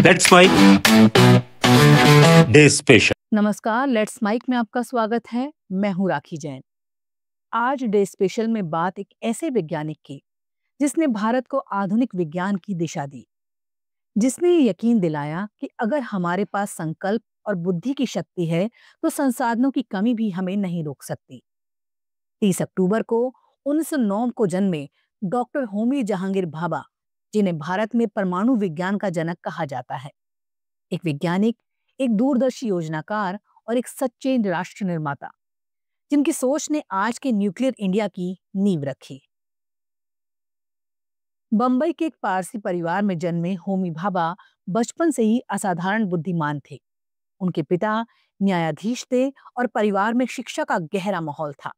Let's mike day special. नमस्कार, let's mike में आपका स्वागत है। मैं हूँ राखी जैन। आज डे स्पेशल में बात एक ऐसे वैज्ञानिक की जिसने भारत को आधुनिक विज्ञान की दिशा दी, जिसने ये यकीन दिलाया कि अगर हमारे पास संकल्प और बुद्धि की शक्ति है तो संसाधनों की कमी भी हमें नहीं रोक सकती। 30 अक्टूबर को 1909 को जन्मे डॉक्टर होमी जहांगीर भाभा, जिन्हें भारत में परमाणु विज्ञान का जनक कहा जाता है, एक वैज्ञानिक, एक दूरदर्शी योजनाकार और एक सच्चे राष्ट्र निर्माता, जिनकी सोच ने आज के न्यूक्लियर इंडिया की नींव रखी। बंबई के एक पारसी परिवार में जन्मे होमी भाभा बचपन से ही असाधारण बुद्धिमान थे। उनके पिता न्यायाधीश थे और परिवार में शिक्षा का गहरा माहौल था।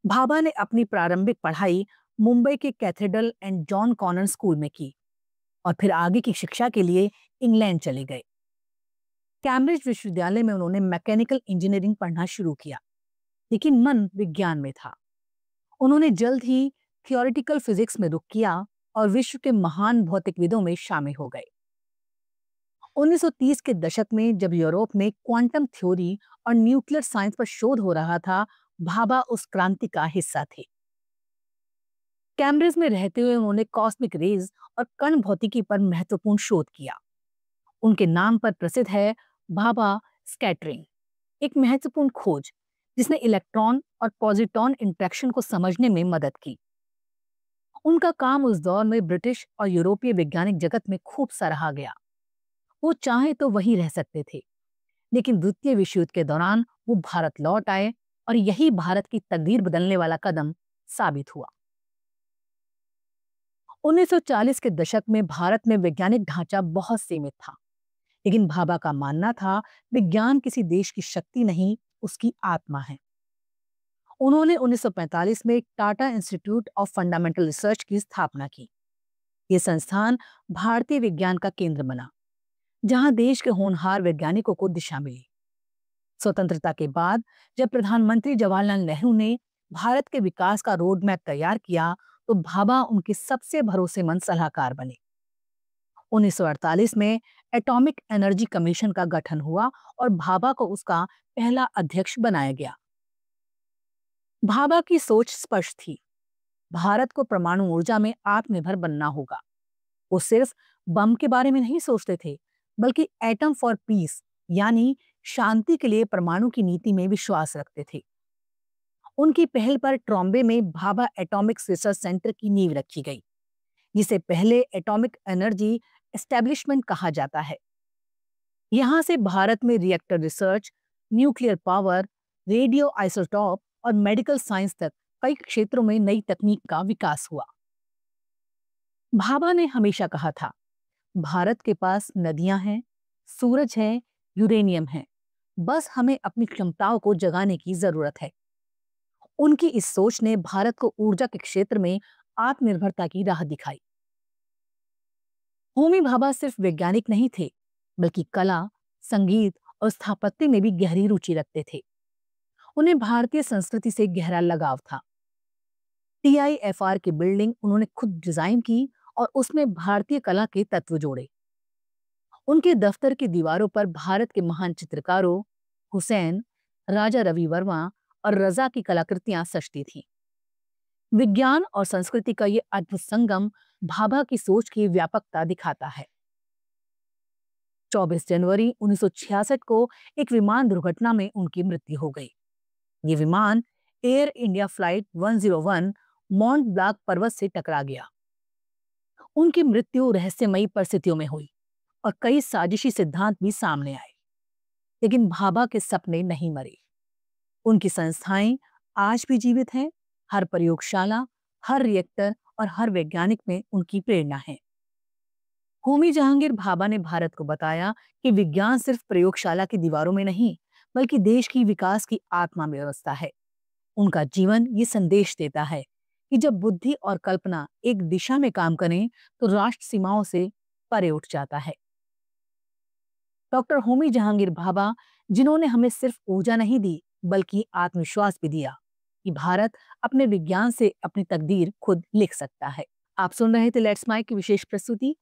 भाभा ने अपनी प्रारंभिक पढ़ाई मुंबई के cathedral and John Connon school में की और फिर आगे की शिक्षा के लिए इंग्लैंड चले गए। कैम्ब्रिज विश्वविद्यालय में उन्होंने मैकेनिकल इंजीनियरिंग पढ़ना शुरू किया, लेकिन मन विज्ञान में था। उन्होंने जल्द ही थियोरेटिकल फिजिक्स में रुख किया और विश्व के महान भौतिकविदों में शामिल हो गए। 1930 के दशक में जब यूरोप में क्वांटम थ्योरी और न्यूक्लियर साइंस पर शोध हो रहा था, भाभा उस क्रांति का हिस्सा थे। कैम्ब्रिज में रहते हुए उन्होंने कॉस्मिक रेज और कण भौतिकी पर महत्वपूर्ण शोध किया। उनके नाम पर प्रसिद्ध है भाभा स्कैटरिंग, एक महत्वपूर्ण खोज जिसने इलेक्ट्रॉन और पॉजिट्रॉन इंटरेक्शन को समझने में मदद की। उनका काम उस दौर में ब्रिटिश और यूरोपीय वैज्ञानिक जगत में खूब सराहा गया। वो चाहे तो वहीं रह सकते थे, लेकिन द्वितीय विश्व युद्ध के दौरान वो भारत लौट आए और यही भारत की तकदीर बदलने वाला कदम साबित हुआ। 1940 के दशक में भारत में वैज्ञानिक ढांचा बहुत सीमित था, लेकिन भाभा का मानना था विज्ञान किसी देश की शक्ति नहीं, उसकी आत्मा है। उन्होंने 1945 में Tata institute of fundamental research की स्थापना की। यह संस्थान भारतीय विज्ञान का केंद्र बना, जहां देश के होनहार वैज्ञानिकों को दिशा मिली। स्वतंत्रता के बाद जब प्रधानमंत्री जवाहरलाल नेहरू ने भारत के विकास का रोड मैप तैयार किया, तो भाभा उनके सबसे भरोसेमंद सलाहकार बने। 1948 में एटॉमिक एनर्जी कमीशन का गठन हुआ और भाभा को उसका पहला अध्यक्ष बनाया गया। भाभा की सोच स्पष्ट थी, भारत को परमाणु ऊर्जा में आत्मनिर्भर बनना होगा। वो सिर्फ बम के बारे में नहीं सोचते थे, बल्कि एटम फॉर पीस यानी शांति के लिए परमाणु की नीति में विश्वास रखते थे। उनकी पहल पर ट्रॉम्बे में भाभा एटॉमिक रिसर्च सेंटर की नींव रखी गई, जिसे पहले एटॉमिक एनर्जी एस्टेब्लिशमेंट कहा जाता है। यहां से भारत में reactor research, nuclear power, radio isotope और मेडिकल साइंस तक कई क्षेत्रों में नई तकनीक का विकास हुआ। भाभा ने हमेशा कहा था, भारत के पास नदियां हैं, सूरज है, यूरेनियम है, बस हमें अपनी क्षमताओं को जगाने की जरूरत है। उनकी इस सोच ने भारत को ऊर्जा के क्षेत्र में आत्मनिर्भरता की राह दिखाई। होमी भाभा सिर्फ वैज्ञानिक नहीं थे, बल्कि कला, संगीत और स्थापत्य में भी गहरी रुचि रखते थे। उन्हें भारतीय संस्कृति से गहरा लगाव था। TIFR की बिल्डिंग उन्होंने खुद डिजाइन की और उसमें भारतीय कला के तत्व जोड़े। उनके दफ्तर की दीवारों पर भारत के महान चित्रकारों हुसैन, राजा रवि वर्मा और रजा की कलाकृतियां सजती थीं। विज्ञान और संस्कृति का ये अद्भुत संगम भाभा की सोच की व्यापकता दिखाता है। 24 जनवरी 1966 को एक विमान दुर्घटना में उनकी मृत्यु हो गई। ये विमान air India flight 101 Mont Blanc पर्वत से टकरा गया। उनकी मृत्यु रहस्यमयी परिस्थितियों में हुई और कई साजिशी सिद्धांत भी सामने आए, लेकिन भाभा के सपने नहीं मरे। उनकी संस्थाएं आज भी जीवित हैं। हर प्रयोगशाला, हर रिएक्टर और हर वैज्ञानिक में उनकी प्रेरणा है। होमी जहांगीर भाभा ने भारत को बताया कि विज्ञान सिर्फ प्रयोगशाला की दीवारों में नहीं, बल्कि देश की विकास की आत्मा व्यवस्था है। उनका जीवन ये संदेश देता है कि जब बुद्धि और कल्पना एक दिशा में काम करें, तो राष्ट्र सीमाओं से परे उठ जाता है। डॉक्टर होमी जहांगीर भाभा, जिन्होंने हमें सिर्फ ऊर्जा नहीं दी, बल्कि आत्मविश्वास भी दिया कि भारत अपने विज्ञान से अपनी तकदीर खुद लिख सकता है। आप सुन रहे थे लेट्स माइक की विशेष प्रस्तुति।